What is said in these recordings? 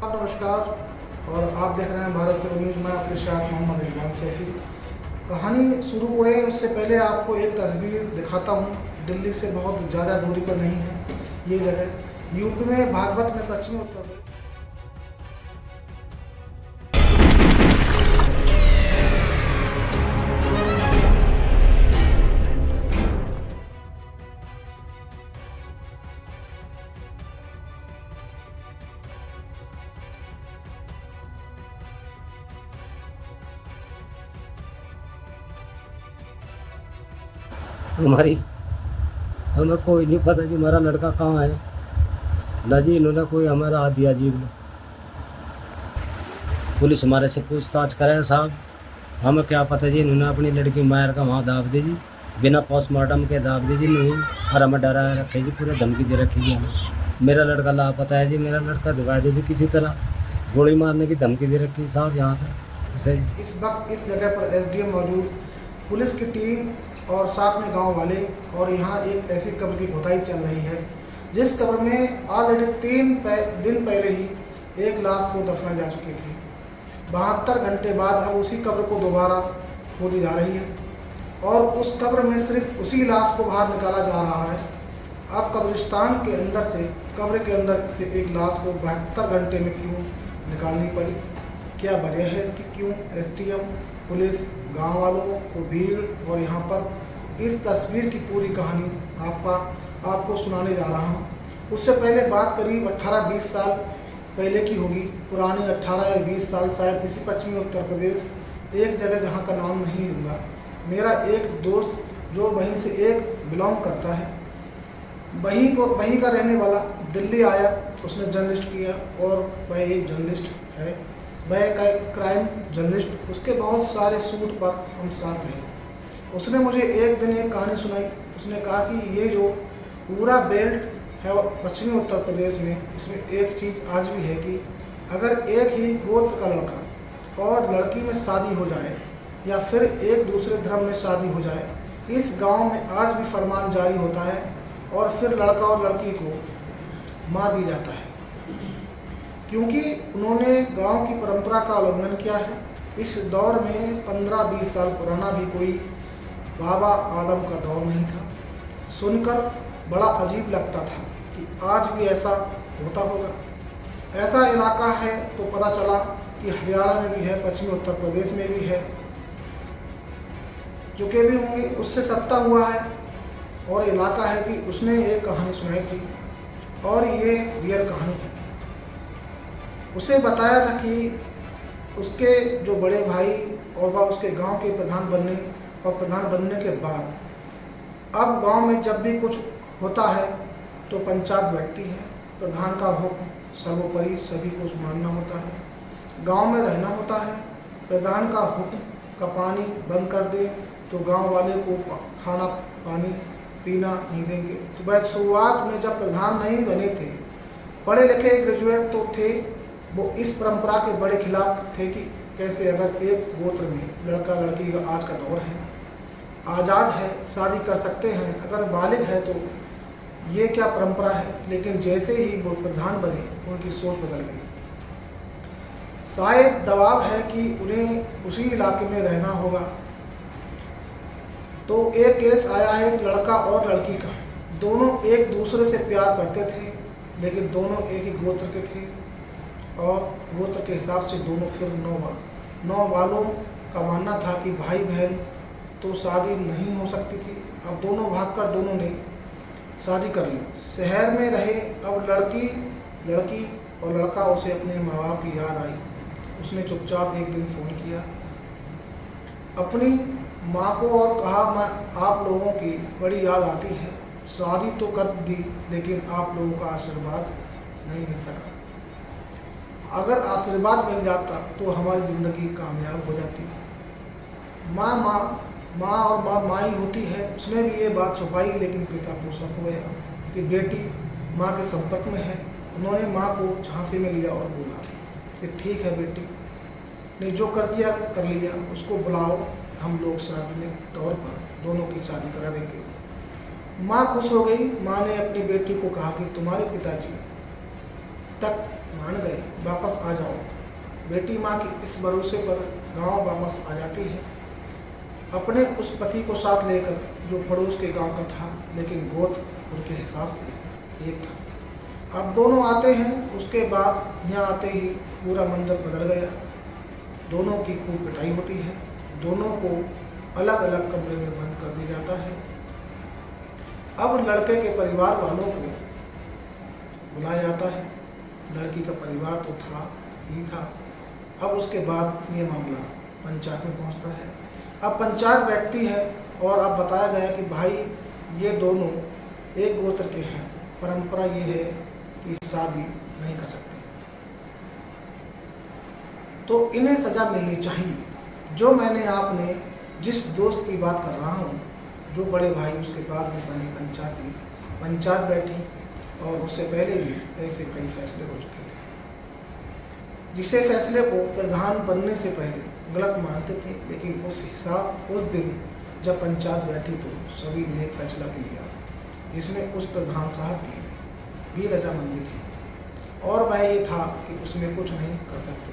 नमस्कार और आप देख रहे हैं भारत से न्यूज़। मैं आपके साथ मोहम्मद रिजवान सैफी। कहानी शुरू हो रही है उससे पहले आपको एक तस्वीर दिखाता हूँ। दिल्ली से बहुत ज़्यादा दूरी पर नहीं है ये जगह, यूपी में भागवत में पश्चिमी उत्तर प्रदेश। हमारी हमें कोई नहीं पता कि हमारा लड़का कहाँ है। ना जी इन्होंने कोई हमारा हाथ दिया जी। पुलिस हमारे से पूछताछ करे साहब, हमें क्या पता जी। इन्होंने अपनी लड़की मायर का वहाँ दाब दी जी, बिना पोस्टमार्टम के दाब दी जी। नहीं और हमें डरा रखे जी, पूरे धमकी दे रखी जी हमें। मेरा लड़का लापता है जी, मेरा लड़का दिखा दे जी, किसी तरह गोली मारने की धमकी दे रखी साहब यहाँ पर उसे। इस वक्त इस जगह पर एसडीएम मौजूद, पुलिस की टीम और साथ में गांव वाले, और यहाँ एक ऐसी कब्र की खुदाई चल रही है जिस कब्र में ऑलरेडी 3 दिन पहले ही एक लाश को दफना जा चुकी थी। 72 घंटे बाद अब उसी कब्र को दोबारा खोदी जा रही है और उस कब्र में सिर्फ उसी लाश को बाहर निकाला जा रहा है। अब कब्रिस्तान के अंदर से, कब्र के अंदर से एक लाश को 72 घंटे में क्यों निकालनी पड़ी, क्या वजह है इसकी, क्यों एसडीएम, पुलिस, गांव वालों को भीड़, और यहाँ पर इस तस्वीर की पूरी कहानी आपको सुनाने जा रहा हूँ। उससे पहले बात करीब 18-20 साल पहले की होगी, पुरानी 18 या 20 साल शायद, इसी पश्चिमी उत्तर प्रदेश एक जगह जहाँ का नाम नहीं लूँगा। मेरा एक दोस्त जो वहीं से एक बिलोंग करता है, वहीं का रहने वाला, दिल्ली आया, उसने जर्नलिस्ट किया और वह एक जर्नलिस्ट है, वह एक क्राइम जर्नलिस्ट। उसके बहुत सारे शूट पर हम साथ रहे। उसने मुझे एक दिन एक कहानी सुनाई। उसने कहा कि ये जो पूरा बेल्ट है पश्चिमी उत्तर प्रदेश में, इसमें एक चीज़ आज भी है कि अगर एक ही गोत्र का लड़का और लड़की में शादी हो जाए या फिर एक दूसरे धर्म में शादी हो जाए, इस गांव में आज भी फरमान जारी होता है और फिर लड़का और लड़की को मार दिया जाता है, क्योंकि उन्होंने गांव की परंपरा का उल्लंघन किया है। इस दौर में 15-20 साल पुराना भी कोई बाबा आदम का दौर नहीं था। सुनकर बड़ा अजीब लगता था कि आज भी ऐसा होता होगा। ऐसा इलाका है तो पता चला कि हरियाणा में भी है, पश्चिमी उत्तर प्रदेश में भी है, जो के भी होंगे उससे सत्ता हुआ है। और इलाका है कि उसने एक कहानी सुनाई थी और ये रियल कहानी है। उसे बताया था कि उसके जो बड़े भाई और वह उसके गांव के प्रधान बनने के बाद अब गांव में जब भी कुछ होता है तो पंचायत बैठती है, प्रधान का हुक्म सर्वोपरि सभी को मानना होता है, गांव में रहना होता है। प्रधान का हुक्म का पानी बंद कर दे तो गांव वाले को खाना पानी पीना नहीं देंगे। तो वह शुरुआत में जब प्रधान नहीं बने थे, पढ़े लिखे ग्रेजुएट तो थे, वो इस परंपरा के बड़े खिलाफ थे कि कैसे अगर एक गोत्र में लड़का लड़की का आज का दौर है, आज़ाद है, शादी कर सकते हैं, अगर बालिग है तो ये क्या परंपरा है। लेकिन जैसे ही वो प्रधान बने उनकी सोच बदल गई। शायद दबाव है कि उन्हें उसी इलाके में रहना होगा। तो एक केस आया है एक लड़का और लड़की का, दोनों एक दूसरे से प्यार करते थे लेकिन दोनों एक ही गोत्र के थे और गोत्र के हिसाब से दोनों फिर नौ वालों का मानना था कि भाई बहन तो शादी नहीं हो सकती थी। अब दोनों भागकर दोनों ने शादी कर ली, शहर में रहे। अब लड़की और लड़का, उसे अपने माँ बाप की याद आई। उसने चुपचाप एक दिन फ़ोन किया अपनी माँ को और कहा, मैं आप लोगों की बड़ी याद आती है, शादी तो कर दी लेकिन आप लोगों का आशीर्वाद नहीं मिल सका। अगर आशीर्वाद मिल जाता तो हमारी ज़िंदगी कामयाब हो जाती। माँ और माँ ही होती है। उसने भी ये बात छुपाई लेकिन पिता को शक हो गया कि बेटी माँ के संपर्क में है। उन्होंने माँ को झांसे में लिया और बोला कि ठीक है बेटी ने जो कर दिया कर लिया, उसको बुलाओ, हम लोग सार्वजनिक तौर पर दोनों की शादी करा देंगे। माँ खुश हो गई। माँ ने अपनी बेटी को कहा कि तुम्हारे पिताजी तक मान गए, वापस आ जाओ। बेटी माँ के इस भरोसे पर गांव वापस आ जाती है, अपने उस पति को साथ लेकर जो पड़ोस के गांव का था, लेकिन गोत्र उनके हिसाब से एक था। अब दोनों आते हैं, उसके बाद यहाँ आते ही पूरा मंजर बदल गया। दोनों की खूब पिटाई होती है, दोनों को अलग अलग कमरे में बंद कर दिया जाता है। अब लड़के के परिवार वालों को बुलाया जाता है। लड़की का परिवार तो था ही था। अब उसके बाद ये मामला पंचायत में पहुंचता है। अब पंचायत बैठती है और अब बताया गया कि भाई ये दोनों एक गोत्र के हैं, परंपरा ये है कि शादी नहीं कर सकते, तो इन्हें सज़ा मिलनी चाहिए। जो मैंने आपने जिस दोस्त की बात कर रहा हूँ, जो बड़े भाई उसके बाद में बनी पंचायत बैठी, और उससे पहले भी ऐसे कई फैसले हो चुके थे, जिसे फैसले को प्रधान बनने से पहले गलत मानते थे। लेकिन उस दिन जब पंचायत बैठी तो सभी ने एक फैसला लिया, जिसमें उस प्रधान साहब की भी रजामंदी थी, और वह ये था कि उसमें कुछ नहीं कर सकते।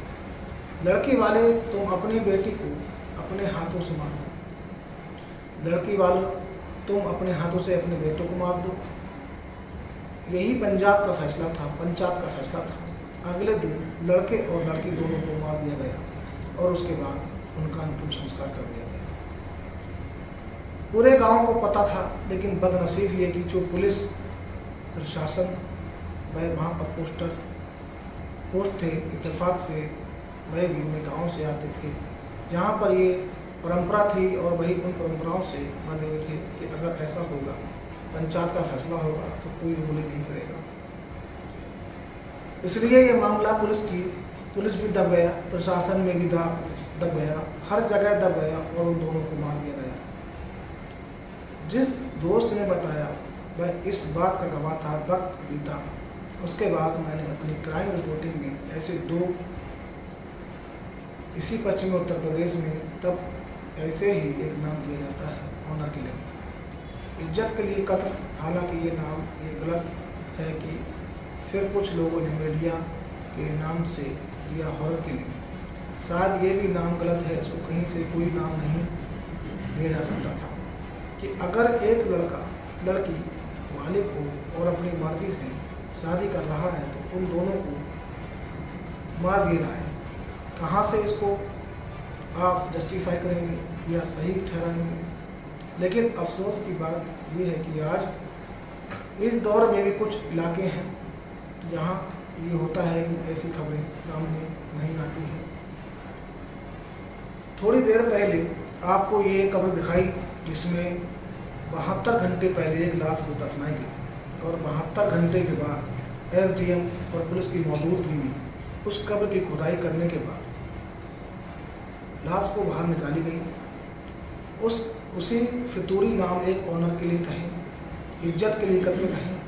लड़की वाले तुम अपनी बेटी को अपने हाथों से मार दो, लड़की वालों तुम अपने हाथों से अपने बेटों को मार दो। यही पंजाब का फैसला था, पंचायत का फैसला था। अगले दिन लड़के और लड़की दोनों को मार दिया गया और उसके बाद उनका अंतिम संस्कार कर दिया गया। पूरे गांव को पता था, लेकिन बदनसीब ये कि जो पुलिस प्रशासन वह वहाँ पर पोस्ट थे, इत्तेफाक से वह भी उन्हें गाँव से आते थे, जहाँ पर ये परंपरा थी, और वही उन परंपराओं से बंधे हुए थे कि अगर ऐसा होगा, पंचायत का फैसला होगा, तो कोई उंगली नहीं करेगा। इसलिए ये मामला पुलिस भी दब गया, प्रशासन में भी दब गया, हर जगह दब गया और उन दोनों को मार दिया गया। जिस दोस्त ने बताया वह इस बात का गवाह था। वक्त बीता, उसके बाद मैंने अपनी क्राइम रिपोर्टिंग में ऐसे दो, इसी पश्चिमी उत्तर प्रदेश में तब ऐसे ही एक नाम दिया जाता है, ऑनर किलिंग, इज्जत के लिए कत्ल। हालांकि ये नाम ये गलत है कि फिर कुछ लोगों ने मीडिया के नाम से दिया हॉरर किलिंग। शायद ये भी नाम गलत है, इसको कहीं से कोई नाम नहीं दिया जा सकता था कि अगर एक लड़की वालिद को और अपनी मर्जी से शादी कर रहा है तो उन दोनों को मार दिया जाए। कहाँ से इसको आप जस्टिफाई करेंगे या सही ठहराएंगे? लेकिन अफसोस की बात ये है कि आज इस दौर में भी कुछ इलाके हैं जहाँ ये होता है कि ऐसी खबरें सामने नहीं आती हैं। थोड़ी देर पहले आपको ये खबर दिखाई जिसमें 72 घंटे पहले एक लाश को दफनाई गई, और 72 घंटे के बाद एसडीएम और पुलिस की मौजूदगी में उस कब्र की खुदाई करने के बाद लाश को बाहर निकाली गई। उसी फितूरी नाम एक ऑनर किलिंग कहें, इज्जत के लिए कत्ल कहें,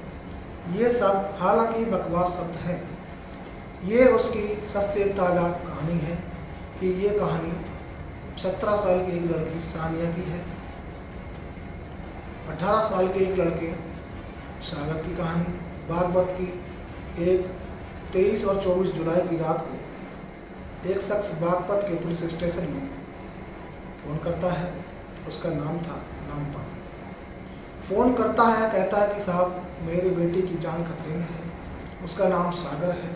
ये सब हालांकि बकवास शब्द हैं। ये उसकी सबसे ताज़ा कहानी है कि ये कहानी 17 साल की एक लड़की सानिया की है, 18 साल के एक लड़के सागर की कहानी। बागपत की एक 23 और 24 जुलाई की रात को एक शख्स बागपत के पुलिस स्टेशन में फ़ोन करता है। उसका नाम था नामपाल। फ़ोन करता है, कहता है कि साहब मेरी बेटी की जान खतरे में है। उसका नाम सागर है,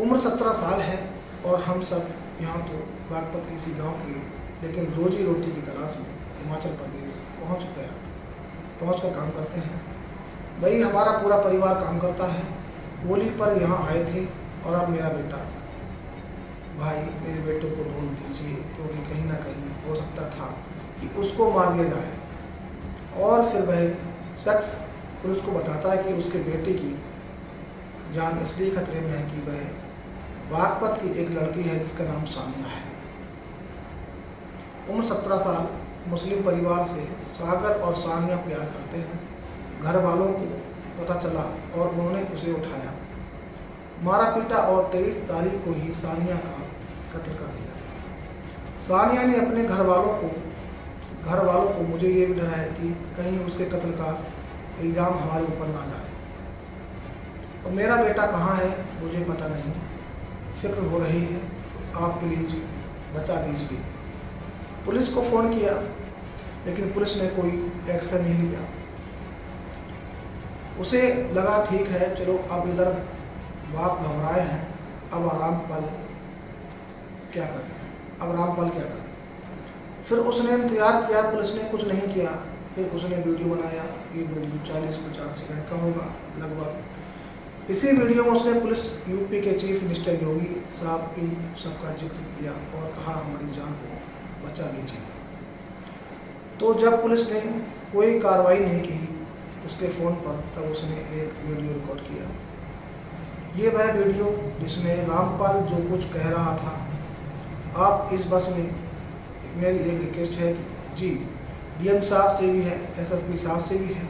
उम्र 17 साल है, और हम सब यहाँ तो बागपत किसी गांव के, लेकिन रोजी रोटी की तलाश में हिमाचल प्रदेश पहुँच कर काम करते हैं। भाई हमारा पूरा परिवार काम करता है। होली पर यहाँ आए थे, और अब मेरा बेटा, भाई मेरे बेटे को ढूंढ दीजिए, क्योंकि कहीं ना कहीं हो सकता था कि उसको मार दिया जाए। और फिर वह शख्स पुलिस को बताता है कि उसके बेटे की जान इसलिए खतरे में है कि वह बागपत की एक लड़की है जिसका नाम सानिया है, उम्र 17 साल, मुस्लिम परिवार से। सागर और सानिया प्यार करते हैं। घर वालों को पता चला और उन्होंने उसे उठाया, मारा पीटा, और 23 तारीख को ही सानिया का कत्ल कर दिया। सानिया ने अपने घर वालों को मुझे ये भी डरा है कि कहीं उसके कत्ल का इल्ज़ाम हमारे ऊपर ना जाए, और मेरा बेटा कहाँ है मुझे पता नहीं, फिक्र हो रही है, आप प्लीज़ बचा दीजिए। पुलिस को फ़ोन किया लेकिन पुलिस ने कोई एक्शन नहीं लिया। उसे लगा ठीक है चलो अब इधर बाप घबराए हैं, अब रामपाल क्या करें। फिर उसने इंतज़ार किया, पुलिस ने कुछ नहीं किया। फिर उसने वीडियो बनाया, ये वीडियो 40-50 सेकंड का होगा लगभग। इसी वीडियो में उसने पुलिस यूपी के चीफ मिनिस्टर योगी साहब इन सबका जिक्र किया और कहा हमारी जान को बचा दीजिए। तो जब पुलिस ने कोई कार्रवाई नहीं की उसके फ़ोन पर, तब उसने एक वीडियो रिकॉर्ड किया। ये वह वीडियो जिसमें रामपाल जो कुछ कह रहा था। आप इस बस में मेरी एक रिक्वेस्ट है कि जी डीएम साहब से भी है, एसएसपी साहब से भी है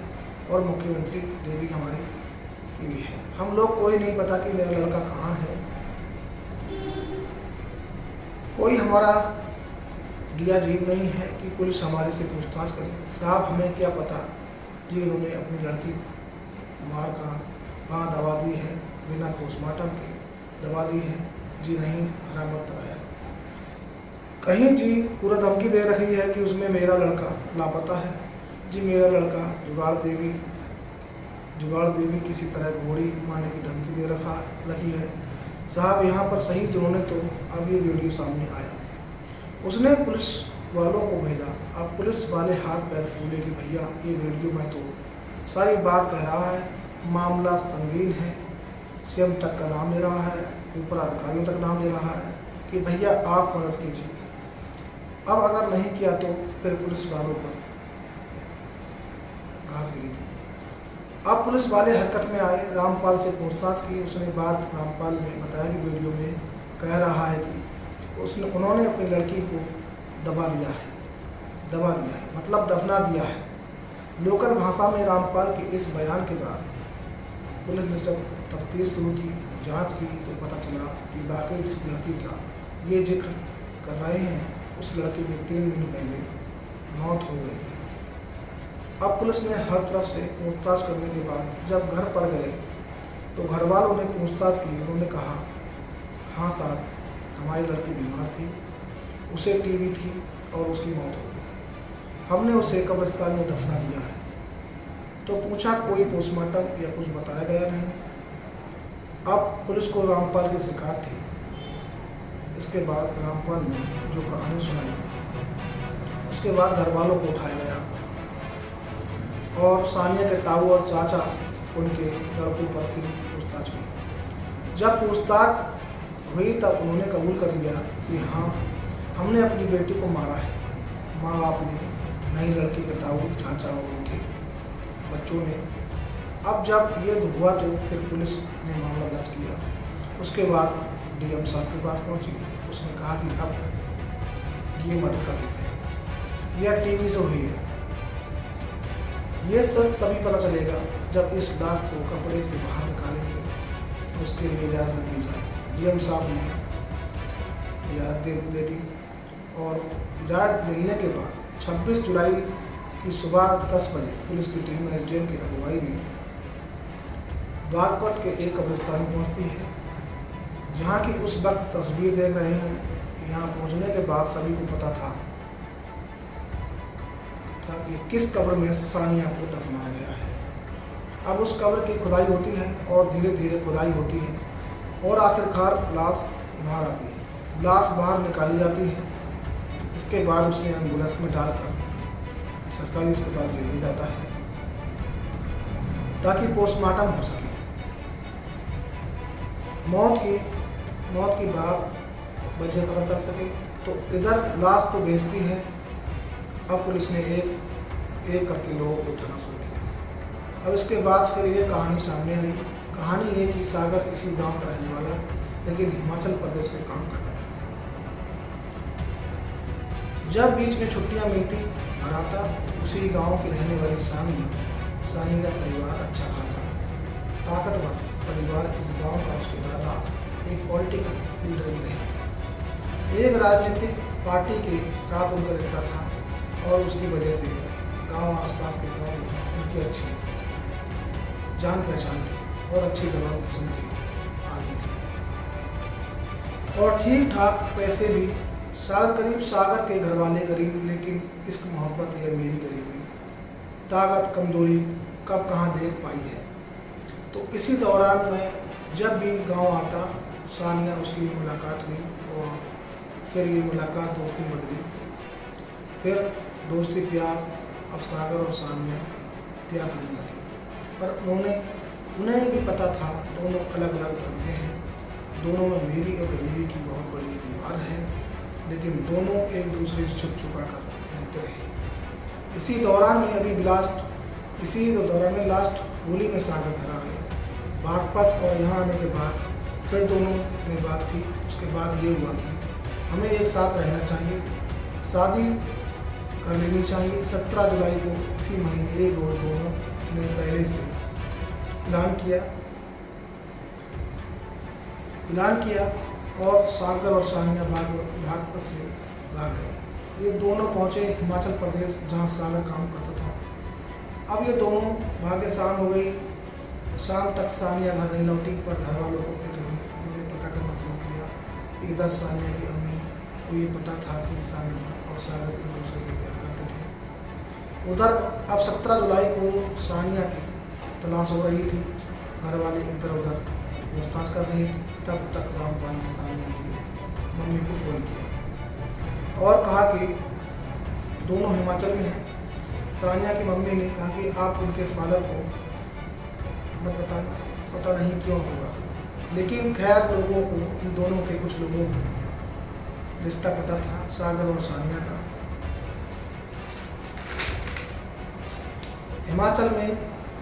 और मुख्यमंत्री देवी हमारे की भी है। हम लोग कोई नहीं पता कि मेरा लड़का कहाँ है, कोई हमारा दिया जीव नहीं है कि पुलिस हमारे से पूछताछ करे। साहब हमें क्या पता जी उन्होंने अपनी लड़की मार का वहाँ दबा दी है, बिना पोस्टमार्टम के दबा दी है जी, नहीं हरामत कराया। कहीं जी पूरा धमकी दे रही है कि उसमें मेरा लड़का लापता है जी, मेरा लड़का जुगाड़ देवी किसी तरह घोड़ी मारने की धमकी दे रही है। साहब यहाँ पर सही जिन्होंने तो अब ये वीडियो सामने आया, उसने पुलिस वालों को भेजा। अब पुलिस वाले हाथ पैर फूले कि भैया ये वीडियो में तो सारी बात कह रहा है, मामला संगीन है, सीएम तक का नाम ले रहा है, ऊपर अधिकारियों तक नाम ले रहा है कि भैया आप मदद कीजिए। अब अगर नहीं किया तो फिर पुलिस वालों पर घास गिरेगी। अब पुलिस वाले हरकत में आए, रामपाल से पूछताछ की। उसने बात रामपाल ने बताया कि वीडियो में कह रहा है कि उन्होंने अपनी लड़की को दबा दिया है, मतलब दफना दिया है। लोकल भाषा में रामपाल के इस बयान के बाद पुलिस ने जब तफ्तीश शुरू की, जांच की, तो पता चला कि वाकई जिस लड़की का ये जिक्र कर रहे हैं उस लड़की की 3 दिन पहले मौत हो गई है। अब पुलिस ने हर तरफ से पूछताछ करने के बाद जब घर पर गए तो घर वालों ने पूछताछ की। उन्होंने कहा हाँ साहब हमारी लड़की बीमार थी, उसे टीबी थी और उसकी मौत हो गई, हमने उसे कब्रिस्तान में दफना दिया है। तो पूछा कोई पोस्टमार्टम या कुछ बताया गया नहीं। अब पुलिस को रामपाल की शिकायत थी। इसके बाद रामपाल ने जो कहानी सुनाई, उसके बाद घर वालों को उठाया गया और सानिया के ताऊ और चाचा उनके लड़कों पर फिर पूछताछ हुई। जब पूछताछ हुई तब उन्होंने कबूल कर लिया कि हाँ हमने अपनी बेटी को मारा है। माँ बाप ने, नई लड़की के ताऊ, चाचा और उनके बच्चों ने। अब जब ये हुआ तो फिर पुलिस ने मामला दर्ज किया। उसके बाद डीएम साहब के पास पहुंची। उसने कहा कि अब ये मर्डर का केस है, यह टीवी से हुई है। ये सच तभी पता चलेगा जब इस लाश को कपड़े से बाहर निकालेंगे, उसके लिए इजाज़त दी जाए। डीएम साहब ने इजाज़त दे दी और इजाज़त मिलने के बाद 26 जुलाई की सुबह 10 बजे पुलिस की टीम एसडीएम की अगुवाई में बागपत के एक कब्रिस्तान पहुंचती है, जहां की उस वक्त तस्वीर देख रहे हैं। यहाँ पहुंचने के बाद सभी को पता था कि किस कब्र में सानिया को दफनाया गया है। अब उस कब्र की खुदाई होती है और धीरे धीरे खुदाई होती है और आखिरकार लाश बाहर आती है। लाश बाहर निकाली जाती है। इसके बाद उसने एम्बुलेंस में डालकर सरकारी अस्पताल भेज दिया जाता है ताकि पोस्टमार्टम हो सके। मौत की बात वजह पता चल सके। तो इधर लाश तो बेचती है। अब पुलिस ने एक करके लोगों को उठाना शुरू किया। अब इसके बाद फिर ये कहानी सामने आई। कहानी ये कि सागर इसी गांव का रहने वाला, लेकिन हिमाचल प्रदेश में काम करता था। जब बीच में छुट्टियां मिलती घर आता, उसी गांव की रहने वाली सानी का परिवार अच्छा खासा ताकतवर परिवार। इस गांव का उसके दादा एक पॉलिटिकल लीडर भी रहे। एक राजनीतिक पार्टी के साथ उनका रिश्ता था और उसकी वजह से गांव आसपास के गांव में उनकी अच्छी जान पहचान थी। और अच्छी दवाओं किस्म की आदमी थी और ठीक ठाक पैसे भी। सागर के घर वाले गरीब, लेकिन इश्क मोहब्बत या मेरी गरीबी, ताकत कमजोरी कब कहाँ देख पाई है। तो इसी दौरान मैं जब भी गांव आता, सानिया उसकी मुलाकात हुई और फिर ये मुलाकात दोस्ती बदली, फिर दोस्ती प्यार। अब सागर और सानिया प्यार करने लगे, पर उन्हें भी पता था दोनों अलग अलग धर्म के हैं, दोनों में अमीरी और गरीबी की बहुत बड़ी दीवार है, लेकिन दोनों एक दूसरे से छुप छुपा कर मिलते रहे। इसी दौरान में लास्ट होली में सागर घर आ गए बागपत, और यहाँ आने के बाद फिर दोनों में बात थी। उसके बाद ये हुआ कि हमें एक साथ रहना चाहिए, शादी कर लेनी चाहिए। 17 जुलाई को इसी महीने एक और दोनों ने पहले से ऐलान किया और सागर और सानिया बागपत से भाग गए। ये दोनों पहुँचे हिमाचल प्रदेश, जहाँ सागर काम करता था। अब ये दोनों भाग्य शाम हो गई। शाम तक सानिया घर नहीं लौटी, पर घर वालों को फिर उन्होंने पता करना शुरू किया। इधर सानिया की अम्मी को ये पता था कि सानिया और सागर एक दूसरे से प्यार करते थे। उधर अब 17 जुलाई को सानिया की तलाश हो रही थी, घर वाले इधर उधर पूछताछ कर रही थी। तब तक रामपाल ने सानिया की मम्मी को फ़ोन किया और कहा कि दोनों हिमाचल में हैं। सानिया की मम्मी ने कहा कि आप उनके फादर को मत बताना, पता नहीं क्यों होगा, लेकिन खैर लोगों को, इन दोनों के कुछ लोगों को रिश्ता पता था सागर और सानिया का। हिमाचल में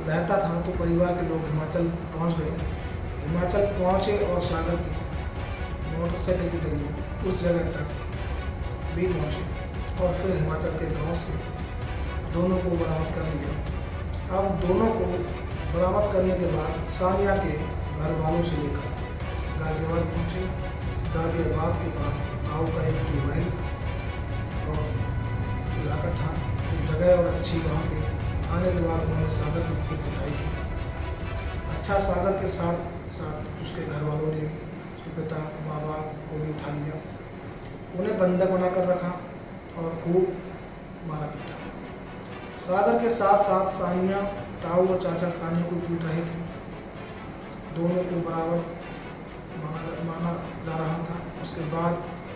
रहता था, तो परिवार के लोग हिमाचल पहुंच गए। हिमाचल पहुंचे और सागर की मोटरसाइकिल के जरिए उस जगह तक भी पहुंचे और फिर हिमाचल के गांव से दोनों को बरामद कर लिया। अब दोनों को बरामद करने के बाद सानिया के घर वालों से लेकर गाजियाबाद पहुंचे। गाजियाबाद के पास ताऊ का एक ट्यूबवेल और इलाका था, एक जगह और अच्छी। वहाँ के आने के बाद उन्होंने सागर की खूब पढ़ाई की। अच्छा, सागर के साथ साथ उसके घर वालों ने भी, उसके पिता माँ बाप को भी उठा लिया, उन्हें बंधक बनाकर रखा और खूब मारा पीटा। सागर के साथ साथ सानिया, ताऊ और चाचा सानिया को पीट रहे थे। दोनों को बराबर माना जा रहा था। उसके बाद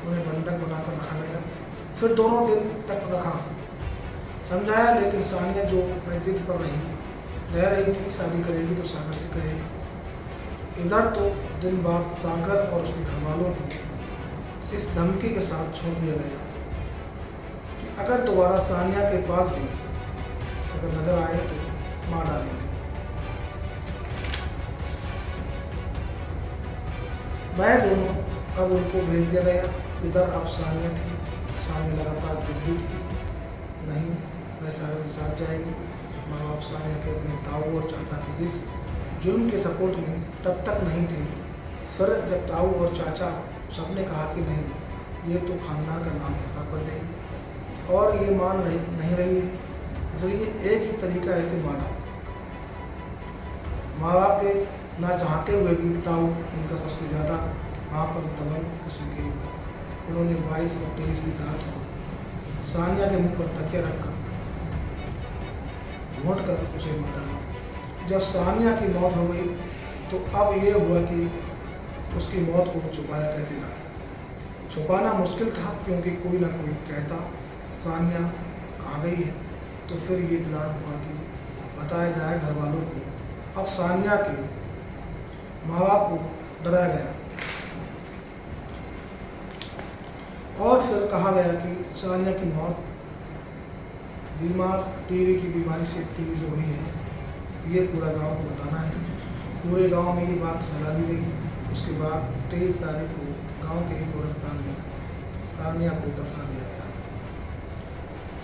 उन्हें बंधक बनाकर रखा गया। फिर दोनों दिन तक रखा, समझाया, लेकिन सानिया जो जिद पर रह रही थी, शादी करेगी तो सागर से करेगी। इधर तो दिन बाद सागर और उसके घर वालों को इस धमकी के साथ छोड़ दिया गया कि अगर दोबारा सानिया के पास भी अगर नजर आए तो मार डालेंगे। वह दोनों अब उनको भेज दिया गया। इधर अब सानिया थी, सानिया लगातार जिद्दी थी, नहीं मैं सागर के साथ जाएगी। माँ बाप सानिया के अपने ताऊ और चाचा के इस जुल्म के सपोर्ट में तब तक नहीं थे। फिर जब ताऊ और चाचा सबने कहा कि नहीं, ये तो खानदान का नाम खराब कर देगी और ये मान नहीं रही है, इसलिए एक ही तरीका ऐसे माना। माँ बाप के ना चाहते हुए भी ताऊ उनका सबसे ज़्यादा वहाँ पर दबंग किस्म के, उन्होंने 22 और 23 की रात को सानिया के मुंह पर तकिया रखकर घोंट कर उसे मार डाला। जब सानिया की मौत हो गई तो अब ये हुआ कि उसकी मौत को छुपाया कैसे जाए। छुपाना मुश्किल था, क्योंकि कोई ना कोई कहता सानिया कहाँ गई है। तो फिर ये प्लान हुआ कि बताया जाए घर वालों को। अब सानिया के माँ बाप को डराया गया और फिर कहा गया कि सानिया की मौत बीमार टीबी की बीमारी से तेज हुई है, ये पूरा गांव को बताना है। पूरे गांव में ये बात फैला दी गई। उसके बाद 23 तारीख को गांव के ही कब्रिस्तान में सानिया को दफना दिया गया।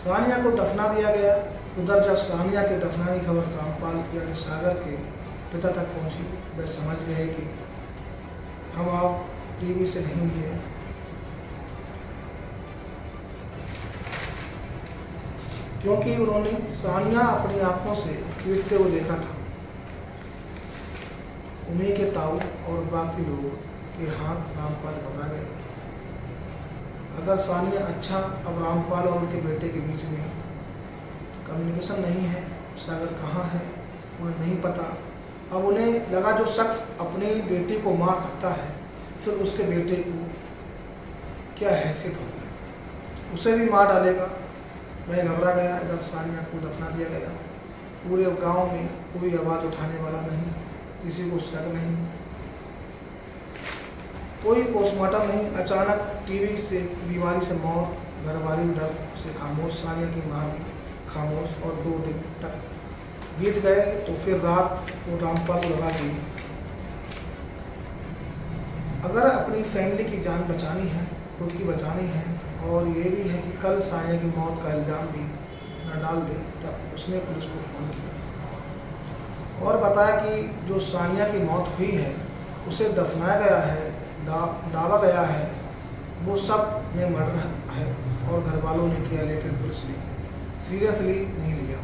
सानिया को दफना दिया गया। उधर जब सानिया के दफनाने की खबर रामपाल यानी सागर के पिता तक पहुंची, वे समझ गए कि हम आप टीवी से नहीं लिए, क्योंकि उन्होंने सानिया अपनी आंखों से पीटते हुए देखा था। उन्हीं के ताऊ और बाकी लोग के हाथ रामपाल घबरा गए। अगर सानिया अच्छा, अब रामपाल और उनके बेटे के बीच में कम्युनिकेशन नहीं है, सागर कहाँ है उन्हें नहीं पता। अब उन्हें लगा जो शख्स अपनी बेटी को मार सकता है, फिर उसके बेटे को क्या हैसियत होगी, उसे भी मार डालेगा। वह घबरा गया। इधर सानिया को दफना दिया गया। पूरे गांव में कोई आवाज़ उठाने वाला नहीं, किसी को शक नहीं, कोई पोस्टमार्टम नहीं। अचानक टीवी से बीमारी से मौत, घरवाली डर से खामोश, सानिया की माँ भी खामोश। और 2 दिन तक बीत गए। तो फिर रात को रामपाल को लगा कि अगर अपनी फैमिली की जान बचानी है, खुद की बचानी है, और ये भी है कि कल सानिया की मौत का इल्ज़ाम भी न डाल दे, तब उसने पुलिस को फ़ोन किया और बताया कि जो सानिया की मौत हुई है उसे दफनाया गया है, दावा गया है, वो सब में मर्डर है और घर वालों ने किया, लेकिन पुलिस ने सीरियसली नहीं लिया।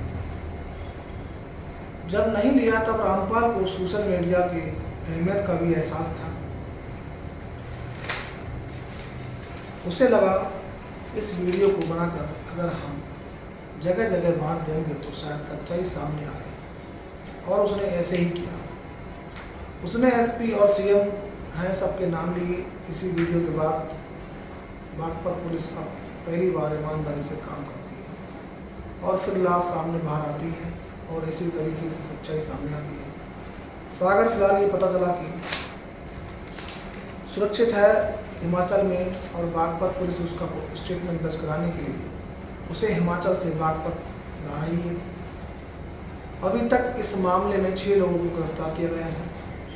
जब नहीं लिया तब रामपाल को सोशल मीडिया की अहमियत का भी एहसास था। उसे लगा इस वीडियो को बनाकर अगर हम जगह जगह बांट देंगे तो शायद सच्चाई सामने आए, और उसने ऐसे ही किया। उसने एसपी और सीएम हैं सबके नाम लिए। इसी वीडियो के बाद बागपत पुलिस अब पहली बार ईमानदारी से काम करती है और फिर लाश सामने बाहर आती है और इसी तरीके से सच्चाई सामने आती है। सागर फिलहाल ये पता चला कि सुरक्षित है हिमाचल में, और बागपत पुलिस उसका स्टेटमेंट दर्ज कराने के लिए उसे हिमाचल से बागपत ला रही है। अभी तक इस मामले में 6 लोगों को गिरफ्तार किया गया है।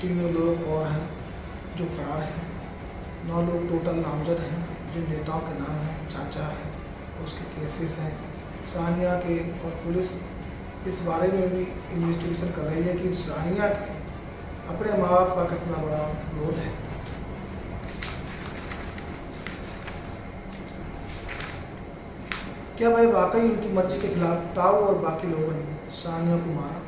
3 लोग और हैं जो फरार हैं। 9 लोग टोटल नामजद हैं, जिन नेताओं के नाम हैं चाचा है, उसके केसेस हैं सानिया के। और पुलिस इस बारे में भी इन्वेस्टिगेशन कर रही है कि सानिया के अपने माँ बाप का कितना बड़ा रोल है। क्या वह वाकई उनकी मर्जी के खिलाफ ताऊ और बाकी लोगों ने सानिया को मारा,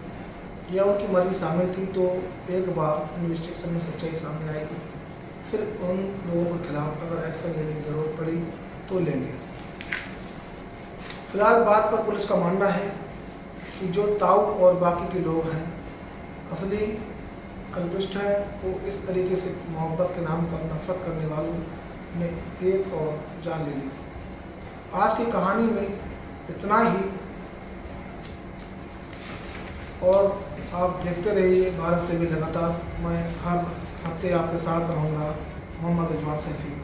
या उनकी मर्जी शामिल थी? तो एक बार इन्वेस्टिगेशन में सच्चाई सामने आएगी, फिर उन लोगों के खिलाफ अगर एक्शन लेने की ज़रूरत पड़ी तो लेंगे। फिलहाल बात पर पुलिस का मानना है कि जो ताऊ और बाकी के लोग हैं असली कल्पिस्ट है, वो इस तरीके से मोहब्बत के नाम पर नफरत करने वालों ने एक और जान ले ली। आज की कहानी में इतना ही, और आप देखते रहिए भारत से भी लगातार। मैं हर हफ्ते आपके साथ रहूँगा। मोहम्मद रिजवान सैफी।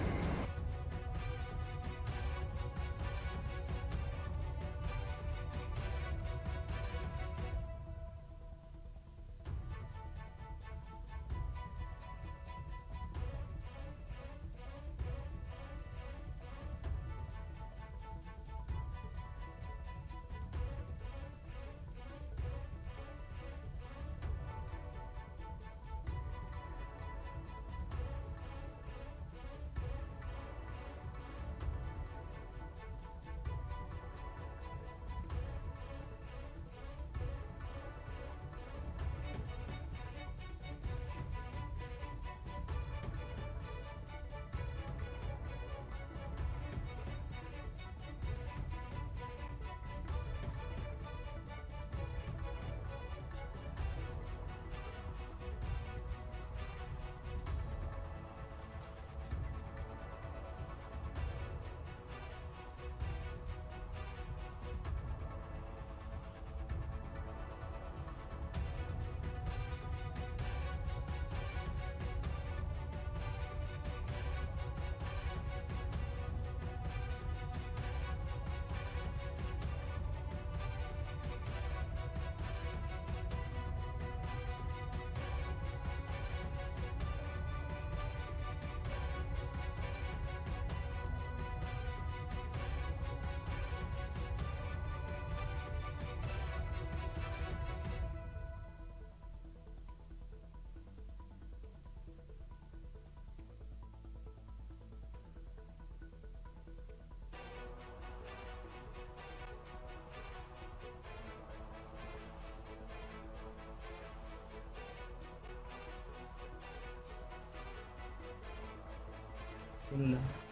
उन्होंने।